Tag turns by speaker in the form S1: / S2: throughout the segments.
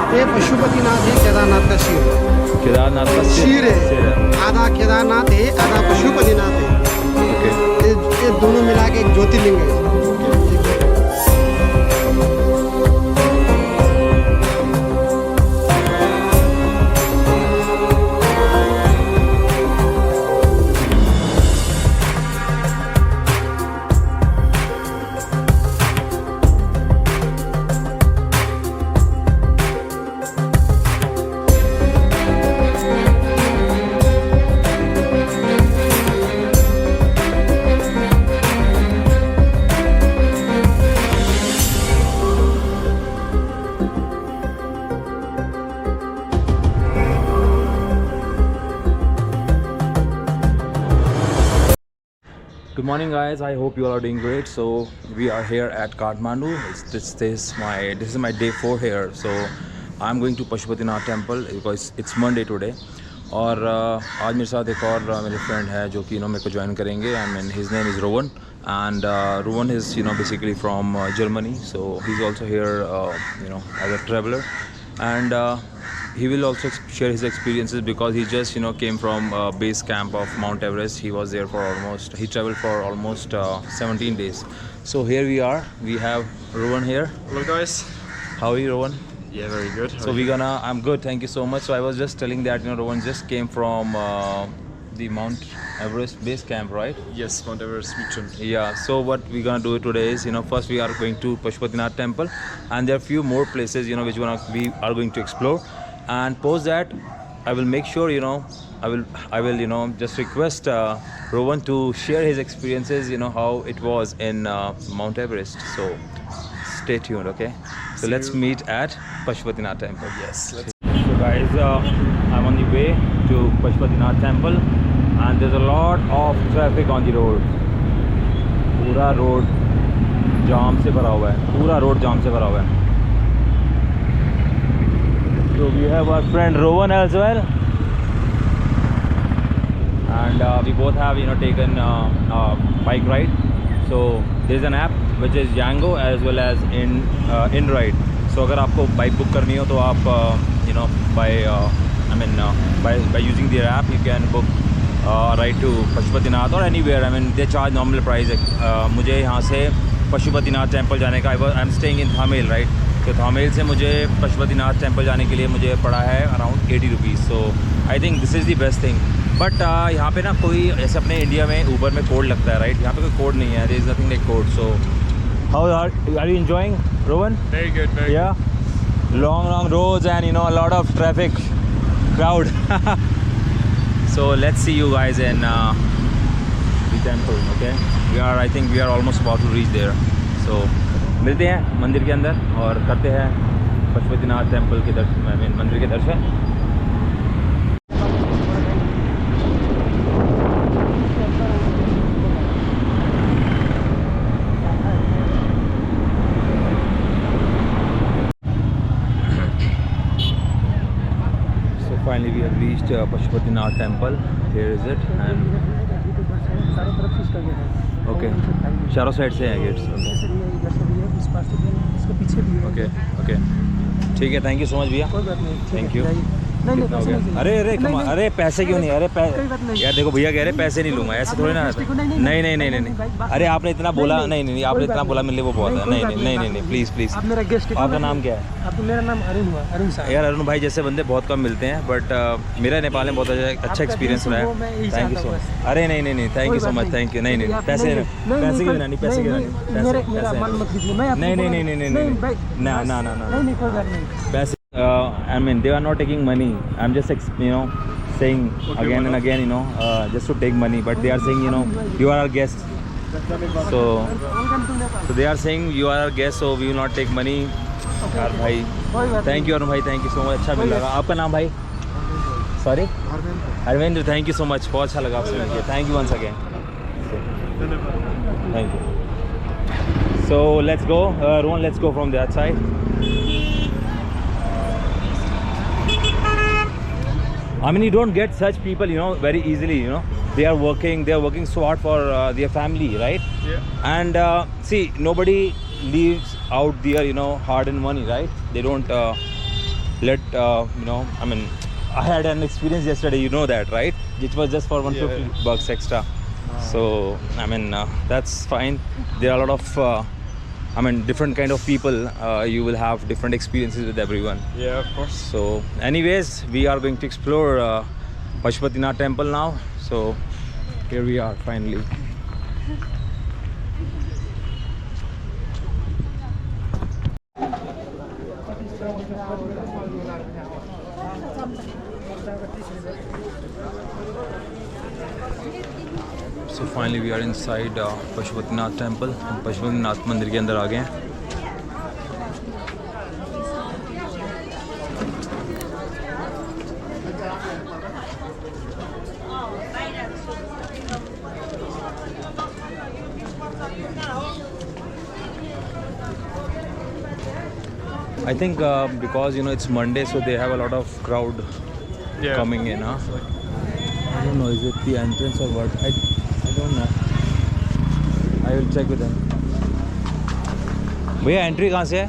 S1: ये पशुपतिनाथ है, केदारनाथ का शिव।
S2: केदारनाथ का
S1: शीर है,
S2: सिर है।
S1: आधा केदारनाथ है, आधा पशुपतिनाथ है।
S2: ओके।
S1: ये दोनों मिला के एक ज्योतिर्लिंग है।
S2: Good morning, guys. I hope you all are doing great. So we are here at Kathmandu. This is my day 4 here. So I'm going to Pashupatinath temple because it's Monday today. और आज मेरे साथ एक और मेरे friend है जो कि मेरे को ज्वाइन करेंगे. I mean his name is Rowan and Rowan is basically from Germany. So he's also here as a traveler and he will also share his experiences because he just came from base camp of Mount Everest. He was there for he traveled for almost 17 days. So here we are. We have Rowan here.
S3: Hello guys.
S2: How are you, Rowan?
S3: Yeah, very good.
S2: So I'm good, thank you so much. So I was just telling that Rowan just came from the Mount Everest base camp, right?
S3: Yes, Mount Everest region.
S2: Yeah, so what we're gonna do today is first we are going to Pashupatinath temple and there are few more places which we are going to explore, and post that I will make sure I will just request Rowan to share his experiences how it was in Mount Everest. So stay tuned, okay? So let's meet at Pashupatinath temple.
S3: Yes, let's.
S2: So guys, I'm on the way to Pashupatinath temple and there's a lot of traffic on the road. पूरा road जाम से भरा हुआ है, पूरा road जाम से भरा हुआ है. So we have our friend Rowan as well, and we both have taken bike ride. So there's an app which is Yango as well as InRide. So अगर आपको बाइक बुक करनी हो तो आप by using their app you can book ride to Pashupatinath or anywhere. I mean they charge normal price. मुझे यहाँ से Pashupatinath temple जाने का I am staying in Thamel, right? तो थामेल से मुझे पशुपतिनाथ टेम्पल जाने के लिए मुझे पड़ा है around 80 rupees. So I think this is the best thing. But यहाँ पे ना कोई ऐसे अपने इंडिया में ऊबर में कोड लगता है, राइट? यहाँ पे कोई कोड नहीं है. There is nothing like code. So how are you enjoying, Rowan?
S3: Very good, very
S2: Yeah, long roads and a lot of traffic, crowd. So let's see you guys in the temple, okay? I think we are almost about to reach there. So मिलते हैं मंदिर के अंदर और करते हैं Pashupatinath temple के दर्शन, मंदिर के दर्शन. So finally we have reached Pashupatinath temple. Here is it, and okay, चारों साइड से हैं गेट्स. ओके ओके, ठीक है. थैंक यू सो मच भैया. Thank you. कितना हो गया? अरे पैसे क्यों नहीं? यार देखो भैया कह रहे पैसे नहीं लूँगा, ऐसे थोड़ी ना. नहीं. अरे आपने इतना बोला. नहीं आपने इतना बोला मेरे लिए वो बहुत है. नहीं प्लीज़.
S1: मेरा गेस्ट.
S2: आपका नाम क्या है?
S1: मेरा नाम अरुण हुआ. अरुण साहब.
S2: यार अरुण भाई जैसे बंदे बहुत कम मिलते हैं, बट मेरा नेपाल में बहुत अच्छा एक्सपीरियंस रहा है. Thank you so much. अरे नहीं, thank you so much. Thank you. नहीं पैसे क्यों नहीं? पैसे क्यों नहीं? पैसे I mean they are not taking money. I'm just saying again and again just to take money, but they are saying you are our guest. So they are saying you are our guest, so we will not take money. यार भाई thank you Arun भाई, thank you so much. अच्छा मिल रहा. आपका नाम भाई? Sorry, Arvind. Thank you so much, बहुत अच्छा लगा आपसे मिलकर. Thank you once again. Thank you. So let's go, Rowan. Let's go from that side. I mean you don't get such people very easily. They are working so hard for their family, right?
S3: Yeah.
S2: And see, nobody leaves out their hard earned money, right? They don't let you know, I mean, I had an experience yesterday, you know that, right? It was just for $150 extra. So I mean, that's fine. There are a lot of I mean, different kind of people. You will have different experiences with everyone.
S3: Yeah, of course.
S2: So anyways, we are going to explore Pashupatinath temple now. So here we are finally. So finally we are inside Pashupatinath temple. हम पशुपतिनाथ मंदिर के अंदर आ गए हैं. I think because you know it's Monday, so they have a lot of crowd coming in. Huh? I don't know, is it the entrance or what? I don't know. I will check with them. भैया entry कहाँ से है?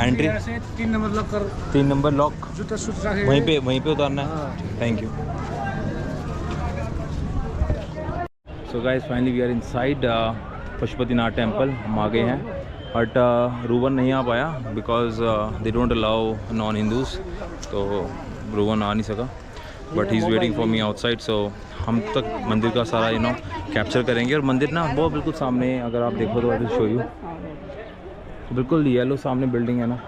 S2: Entry
S1: 3 number lock कर
S2: 3 number lock
S1: जूता suit रखे
S2: वहीं पे उतारना है. Thank you. So guys, finally we are inside Pashupatinath temple. हम आ गए हैं. बट रूवन नहीं आ पाया because they don't allow non Hindus. तो रूवन आ नहीं सका. But he is waiting for me outside. So हम तक मंदिर का सारा यू नो कैप्चर करेंगे. और मंदिर ना वो बिल्कुल सामने, अगर आप देखो तो आई विल शो यू. बिल्कुल येलो सामने बिल्डिंग है ना,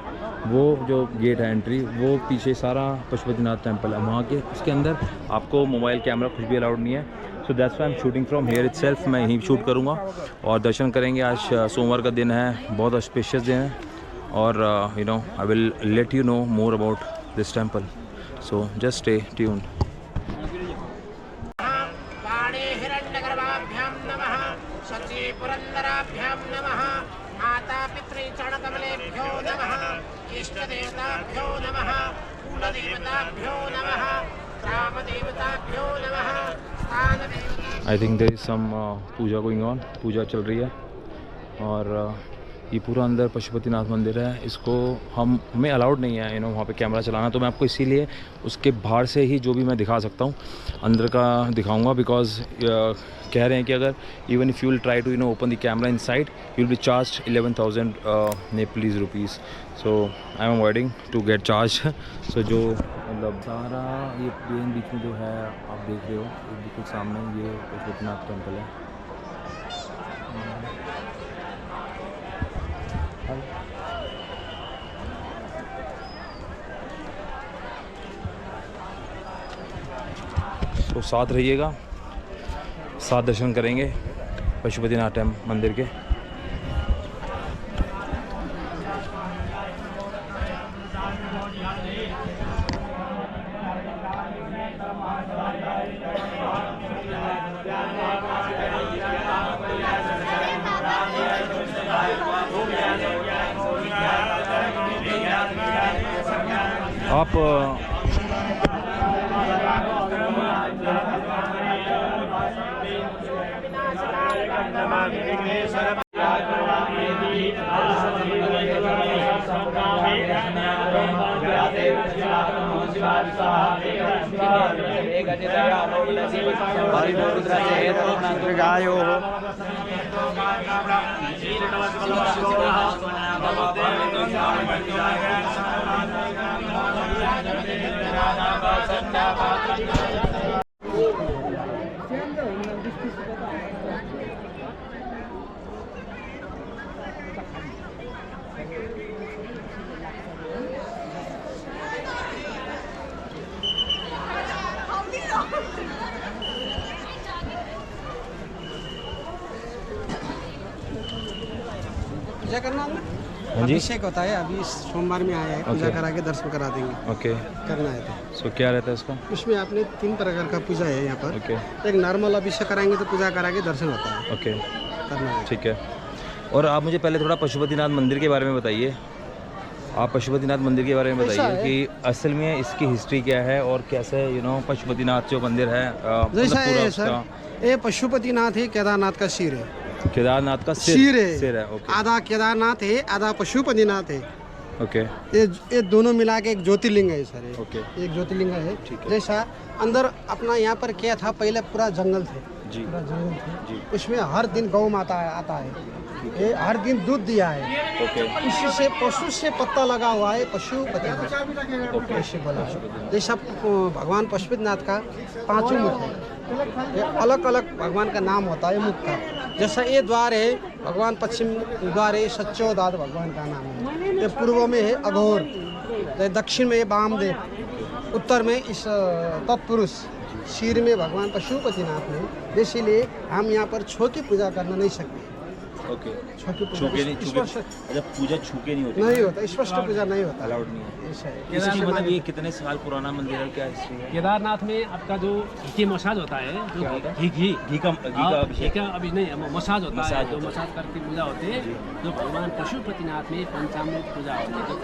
S2: वो जो गेट है एंट्री, वो पीछे सारा पशुपतिनाथ टेम्पल है. वहाँ के उसके अंदर आपको मोबाइल कैमरा कुछ भी अलाउड नहीं है. So that's why I am shooting from here itself. मैं यहीं शूट करूँगा और दर्शन करेंगे. आज सोमवार का दिन है, बहुत ऑस्पिशियस दिन है. और you know I will let you know more about this temple. So just stay tuned.
S4: पुरंदराभ्यां नमः. माता पितृचरणकमलेभ्यो नमः. इष्टदेवताभ्यो नमः. कुलदेवताभ्यो नमः. ग्रामदेवताभ्यो नमः.
S2: I think there is some puja going on. पूजा चल रही है. और ये पूरा अंदर पशुपतिनाथ मंदिर है. इसको हमें अलाउड नहीं है यू नो वहाँ पे कैमरा चलाना. तो मैं आपको इसीलिए उसके बाहर से ही जो भी मैं दिखा सकता हूँ अंदर का दिखाऊंगा. बिकॉज कह रहे हैं कि अगर even if you will try to you know open the camera inside you will be charge 11,000 Nepalese rupees. So I am avoiding to get charge. So जो मतलब सारा ये प्लेन बीच में जो है आप देख रहे हो, बिल्कुल सामने ये पशुपतिनाथ टेम्पल है. तो साथ रहिएगा, साथ दर्शन करेंगे पशुपतिनाथ मंदिर के. आप
S1: गायो पूजा करना है.
S2: हाँ जी.
S1: अभिषेक होता है. अभी सोमवार में आया है. पूजा
S2: Okay.
S1: करा के दर्शन करा देंगे.
S2: ओके.
S1: करना है तो
S2: सो क्या रहता है इसका?
S1: उसमें आपने 3 प्रकार का पूजा है यहाँ पर.
S2: ओके.
S1: एक नॉर्मल अभिषेक कराएंगे तो पूजा करा के दर्शन होता है.
S2: ओके,
S1: करना है.
S2: ठीक है. और आप मुझे पहले थोड़ा पशुपतिनाथ मंदिर के बारे में बताइए. आप पशुपतिनाथ मंदिर के बारे में
S1: ऐसा
S2: बताइए
S1: है।
S2: कि असल में इसकी हिस्ट्री क्या है और कैसे यू नो पशुपतिनाथ जो मंदिर है
S1: जैसा
S2: पूरा
S1: है सर,
S2: उसका.
S1: ये पशुपतिनाथ है, केदारनाथ का सिर है.
S2: केदारनाथ का
S1: सिर है.
S2: सिर है. ओके.
S1: आधा केदारनाथ है, आधा पशुपतिनाथ है.
S2: ओके
S1: ये दोनों मिला के एक ज्योतिर्लिंग है सर।
S2: ओके
S1: एक ज्योतिर्लिंग है।
S2: ठीक है।
S1: जैसा अंदर अपना यहाँ पर क्या था, पहले पूरा जंगल थे,
S2: जी
S1: पूरा जंगल थे।
S2: जी
S1: उसमें हर दिन गौ माता आता है, ये हर दिन दूध दिया है।
S2: ओके
S1: इसी से पशु से पत्ता लगा हुआ है, पशुपति
S2: ओके
S1: ऐसे बोला है। जैसा भगवान पशुपतिनाथ का 5 मुख है, ये अलग अलग भगवान का नाम होता है मुख का। जैसा ये द्वार है भगवान, पश्चिम द्वार है सच्चोदात भगवान का नाम है। ये पूर्व में है अघोर, ये दक्षिण में है वामदेव, उत्तर में इस तत्पुरुष, शीर में भगवान पशुपतिनाथ है। इसीलिए हम यहाँ पर छो की पूजा करना नहीं सकते।
S2: ओके
S1: छो की
S2: छूके नहीं
S1: पूजा
S2: छूके अच्छा पूजा छूके नहीं होती
S1: नहीं होता, स्पष्ट पूजा नहीं होता।
S2: अलाउड नहीं है
S1: ऐसा है।
S2: इसी से मतलब ये कितने साल पुराना मंदिर है, क्या हिस्ट्री है?
S5: केदारनाथ में आपका जो घी मसाज होता है, जो
S2: क्या होता है?
S5: घी घी
S2: घी का अभिषेक
S5: अभी नहीं, मसाज होता है,
S2: मसाज
S5: जो
S2: होता है।
S5: मसाज करके पूजा होती है। जो भगवान पशुपतिनाथ में पंचामृत पूजा होती है, जो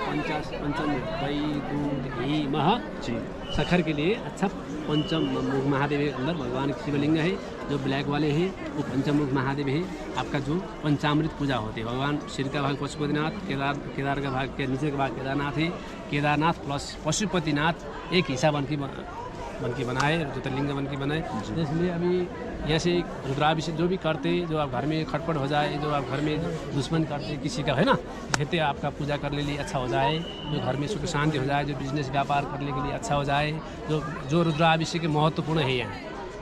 S5: पंचामृत दही दूध घी मह
S2: जी
S5: सखर के लिए अच्छा पंचमुख महादेव के अंदर भगवान के शिवलिंग है। जो ब्लैक वाले हैं वो पंचमुख महादेव है। आपका जो पंचामृत पूजा होती है, भगवान सिर का भाग पशुपतिनाथ, केदार का भाग के नीचे का भाग केदारनाथ है। केदारनाथ प्लस पशुपतिनाथ एक हिस्सा बन के बनाए, ज्योतिर्लिंग बन के बनाए। इसलिए अभी यहाँ से रुद्राभिषेक जो भी करते, जो आप घर में खटपट हो जाए, जो आप घर में दुश्मन करते किसी का है ना, कहते आपका पूजा करने के लिए अच्छा हो जाए, जो घर में सुख शांति हो जाए, जो बिजनेस व्यापार करने के लिए अच्छा हो जाए, जो रुद्राभिषेक के महत्वपूर्ण है यहाँ,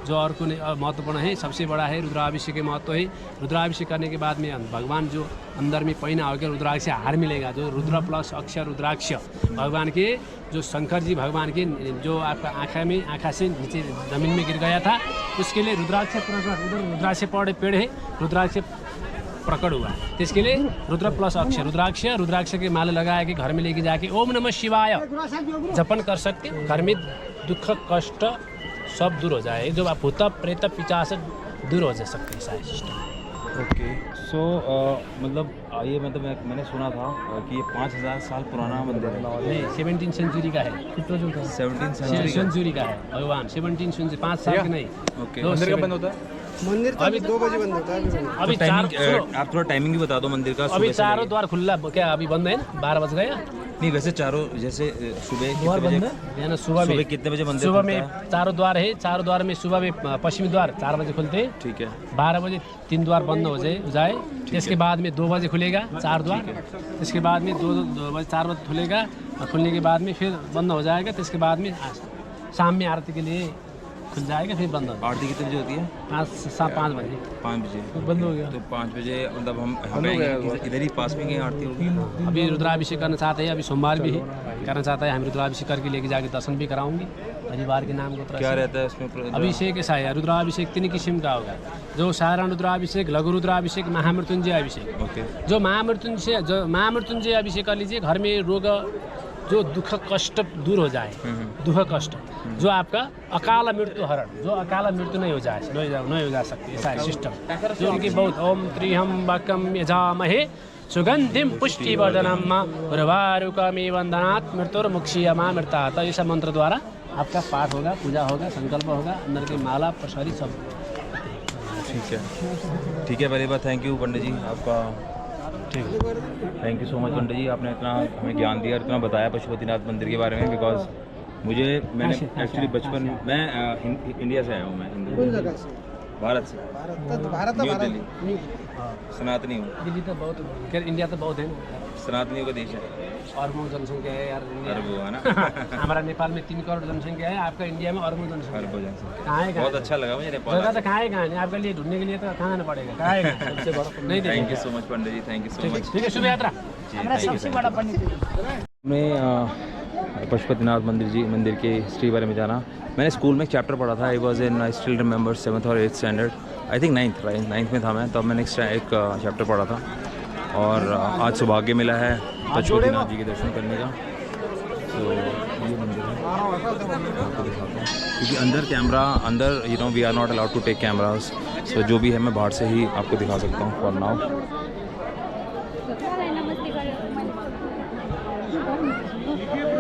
S5: जो और को महत्वपूर्ण है, सबसे बड़ा है रुद्राभिषेक के महत्व है। रुद्राभिषेक करने के बाद में भगवान जो अंदर में पहना होकर रुद्राक्ष हार मिलेगा, जो रुद्र प्लस अक्षर रुद्राक्ष भगवान के, जो शंकर जी भगवान के जो आपका आँखा से नीचे जमीन में गिर गया था, उसके लिए रुद्राक्ष प्रकट, उधर रुद्राक्ष पेड़ है, रुद्राक्ष प्रकट हुआ। तो इसके लिए रुद्र प्लस अक्षर रुद्राक्ष के माला लगा के घर में लेके जाके ओम नमः शिवाय जपन कर सकते, घर में दुख कष्ट सब दूर हो जाए, जो आप भूत प्रेत पिशाच दूर हो जा सकते हैं। सारा सिस्टम
S2: ओके सो मतलब ये मतलब मैंने सुना था कि ये 5000 साल पुराना मंदिर है।
S5: नहीं, 17 सेंचुरी का है,
S2: 17
S5: सेंचुरी का है भगवान, 17 सेंचुरी, 5 साल के नहीं।
S2: ओके
S5: दो
S2: मंदिर कब
S5: 7
S2: बंद होता है?
S1: मंदिर तो अभी 2 बजे बंद होता है।
S5: अभी
S2: तो टाइमिंग आप थोड़ा टाइमिंग भी बता दो मंदिर का।
S5: अभी
S2: सुबह से
S5: चारों
S2: लेके-
S5: द्वार खुला, क्या अभी बंद है ना? 12 बज गया
S2: नहीं वैसे चारों जैसे सुबह
S5: द्वार
S2: कितने
S5: बंद
S2: बजे
S5: है ना? सुबह में
S2: कितने बजे मंदिर
S5: सुबह
S2: खुलता
S5: में
S2: है?
S5: चारों द्वार है, चारों द्वार में सुबह में पश्चिमी द्वार 4 बजे खुलते हैं,
S2: ठीक है
S5: 12 बजे 3 द्वार बंद हो जाए। इसके बाद में 2 बजे खुलेगा 4 द्वार, इसके बाद में 2 बजे 4 बजे खुलेगा, और खुलने के बाद में फिर बंद हो जाएगा। तो इसके बाद में शाम में आरती के लिए खुल जाएगा, फिर बंद हो
S2: आरती कितने बजे होती है?
S5: 5 बजे
S2: 5 बजे
S5: बंद हो गया।
S2: तो 5 बजे मतलब हम इधर ही पास में गए आरती होगी।
S5: अभी रुद्राभिषेक करना चाहते हैं, अभी सोमवार भी है, करना चाहता है, हम रुद्राभिषेक करके लेके जाके दर्शन भी कराऊंगी परिवार के नाम को।
S2: क्या रहता है उसमें?
S5: अभिषेक ऐसा है, रुद्राभिषेक 3 किस्म का होगा, जो साधारण रुद्राभिषेक, लघु रुद्राभिषेक, महामृत्युंजय अभिषेक।
S2: ओके
S5: जो महामृत्युंजय अभिषेक कर लीजिए, घर में रोग जो दुख कष्ट दूर हो जाए, दुख कष्ट जो आपका अकाल मृत्यु हरण, जो अकाल मृत्यु नहीं हो जा सकती, ऐसा है सिस्टम। जो उनकी बहुत ओम त्रिहम बकम यजामहे सुगंधिम पुष्टिवर्धनम उर्वारुकमे वंदनात् मृत्युर्मुक्षीयमा मृतात्, ऐसा मंत्र द्वारा आपका पाठ होगा, पूजा होगा, संकल्प होगा, अंदर के माला प्रसारी सब।
S2: ठीक है पहली बात थैंक यू पंडित जी आपका, thank you so much Pandit जी, आपने इतना हमें ज्ञान दिया, इतना बताया पशुपतिनाथ मंदिर के बारे में। बिकॉज मैंने एक्चुअली बचपन मैं इंडिया से आया हूँ, मैं
S1: कौन
S2: हिंदू
S1: जगह से?
S2: भारत से,
S1: भारत
S2: न्यू दिल्ली। सनातनी हूँ,
S5: दिल्ली तो बहुत, खैर इंडिया तो बहुत है ना,
S2: सनातनियों का देश है
S5: अरबों जनसंख्या है यार इंडिया।
S2: अरबों है ना
S5: हमारा नेपाल में 3 करोड़ जनसंख्या है, आपका इंडिया में अरबों जनसंख्या
S2: अरबों
S5: है।
S2: जनसंख्या।
S5: कहाँ है
S2: बहुत अच्छा लगा मुझे नेपाल
S5: जगह तो कहाँ है आपके लिए ढूंढने के लिए तो कहाँ आना पड़ेगा, कहाँ है सबसे बड़ा नहीं
S2: थैंक यू
S5: देखेंगे।
S2: So much Pandit ji, thank you so much.
S5: ठीक है, शुभ यात्रा।
S2: हमने पशुपतिनाथ मंदिर के हिस्ट्री बारे में जाना। मैंने स्कूल में एक चैप्टर पढ़ा था, I was in I still remember 7th और 8th standard, I think 9th में था मैं, तब मैंने एक चैप्टर पढ़ा था। और आज सौभाग्य मिला है पशुपतिनाथ जी के दर्शन करने का। तो ये मंदिर है, आपको दिखाता हूँ, क्योंकि अंदर you know we are not allowed to take cameras, so जो भी है मैं बाहर से ही आपको दिखा सकता हूँ फॉर नाउ।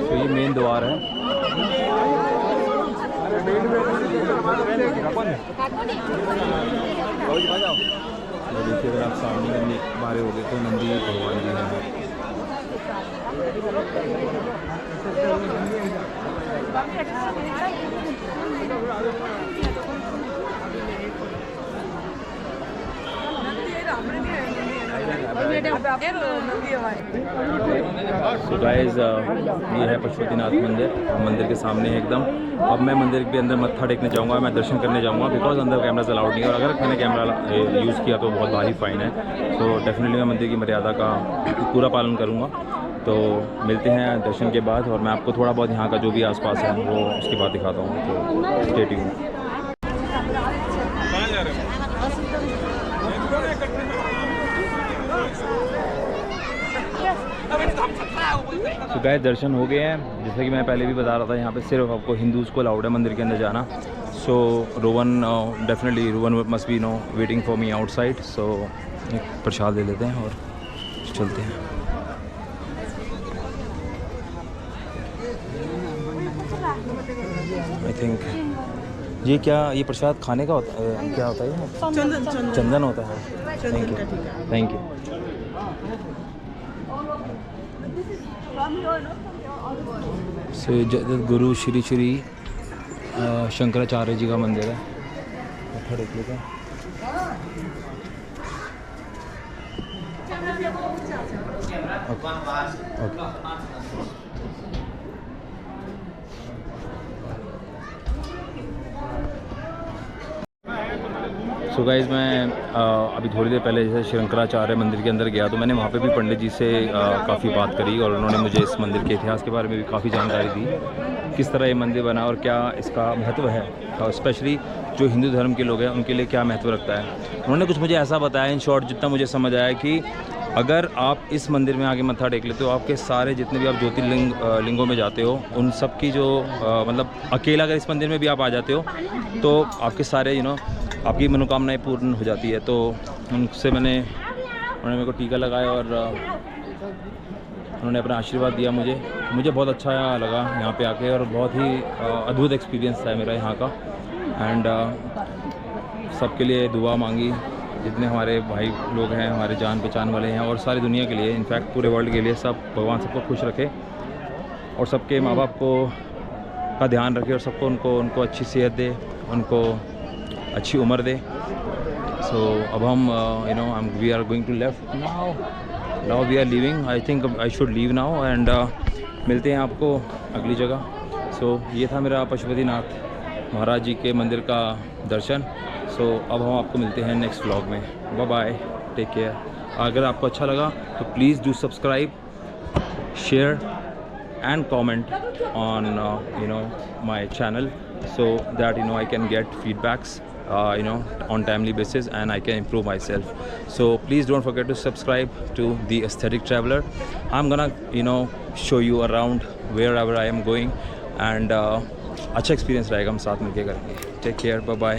S2: तो ये मेन द्वार है, देखिए अगर आप सामने नंदी बारे हो गए तो नंदी भगवान जी हैं। सो गाइस ये है पशुपतिनाथ मंदिर, मंदिर के सामने है एकदम। अब मैं मंदिर के अंदर मत्था टेकने जाऊंगा, मैं दर्शन करने जाऊंगा, बिकॉज अंदर कैमराज अलाउड नहीं है, और अगर मैंने कैमरा यूज़ किया तो बहुत भारी फ़ाइन है। तो डेफिनेटली मैं मंदिर की मर्यादा का पूरा पालन करूँगा। तो मिलते हैं दर्शन के बाद, और मैं आपको थोड़ा बहुत यहाँ का जो भी आसपास है वो उसके बाद दिखाता हूँ। तो स्टे ट्यून्ड। तो गाइस दर्शन हो गए हैं। जैसे कि मैं पहले भी बता रहा था, यहाँ पे सिर्फ आपको हिंदूज़ को अलाउड है मंदिर के अंदर जाना। So Rowan definitely Rowan must be waiting for me outside. So एक प्रसाद ले लेते हैं और चलते हैं। आई थिंक ये क्या, ये प्रसाद खाने का होता है, क्या होता है ये? चंदन होता है। Thank you, thank you. से जगत गुरु श्री श्री शंकराचार्य जी का मंदिर है। मत्था टेक लेते हैं। सो गाइज़ मैं अभी थोड़ी देर पहले जैसे शंकराचार्य मंदिर के अंदर गया, तो मैंने वहाँ पे भी पंडित जी से काफ़ी बात करी, और उन्होंने मुझे इस मंदिर के इतिहास के बारे में भी काफ़ी जानकारी दी, किस तरह ये मंदिर बना और क्या इसका महत्व है, और स्पेशली जो हिंदू धर्म के लोग हैं उनके लिए क्या महत्व रखता है। उन्होंने कुछ मुझे ऐसा बताया, इन शॉर्ट जितना मुझे समझ आया, कि अगर आप इस मंदिर में आके मत्था टेक लेते हो, आपके सारे जितने भी आप लिंगों में जाते हो, उन सब की जो मतलब अकेला अगर इस मंदिर में भी आप आ जाते हो तो आपके सारे आपकी मनोकामनाएं पूर्ण हो जाती है। तो उनसे उन्होंने मेरे को टीका लगाया और उन्होंने अपना आशीर्वाद दिया मुझे बहुत अच्छा लगा यहाँ पे आके, और बहुत ही अद्भुत एक्सपीरियंस था मेरा यहाँ का। एंड सबके लिए दुआ मांगी, जितने हमारे भाई लोग हैं, हमारे जान पहचान वाले हैं, और सारी दुनिया के लिए, इनफैक्ट पूरे वर्ल्ड के लिए, सब भगवान सबको खुश रखे और सबके माँ बाप का ध्यान रखे, और सबको उनको अच्छी सेहत दे, उनको अच्छी उम्र दे। सो अब हम we are going to left now we are leaving. I think I should leave now, and मिलते हैं आपको अगली जगह। सो ये था मेरा पशुपतिनाथ महाराज जी के मंदिर का दर्शन। सो अब हम आपको मिलते हैं नेक्स्ट व्लॉग में। Bye bye, take care. अगर आपको अच्छा लगा तो please do subscribe, share and comment on my channel, so that I can get feedbacks on timely basis, and I can improve myself. So please don't forget to subscribe to The Aesthetic Traveler. I'm gonna show you around wherever I am going, and अच्छा experience रहेगा, हम साथ मिलके करेंगे। Take care, bye bye.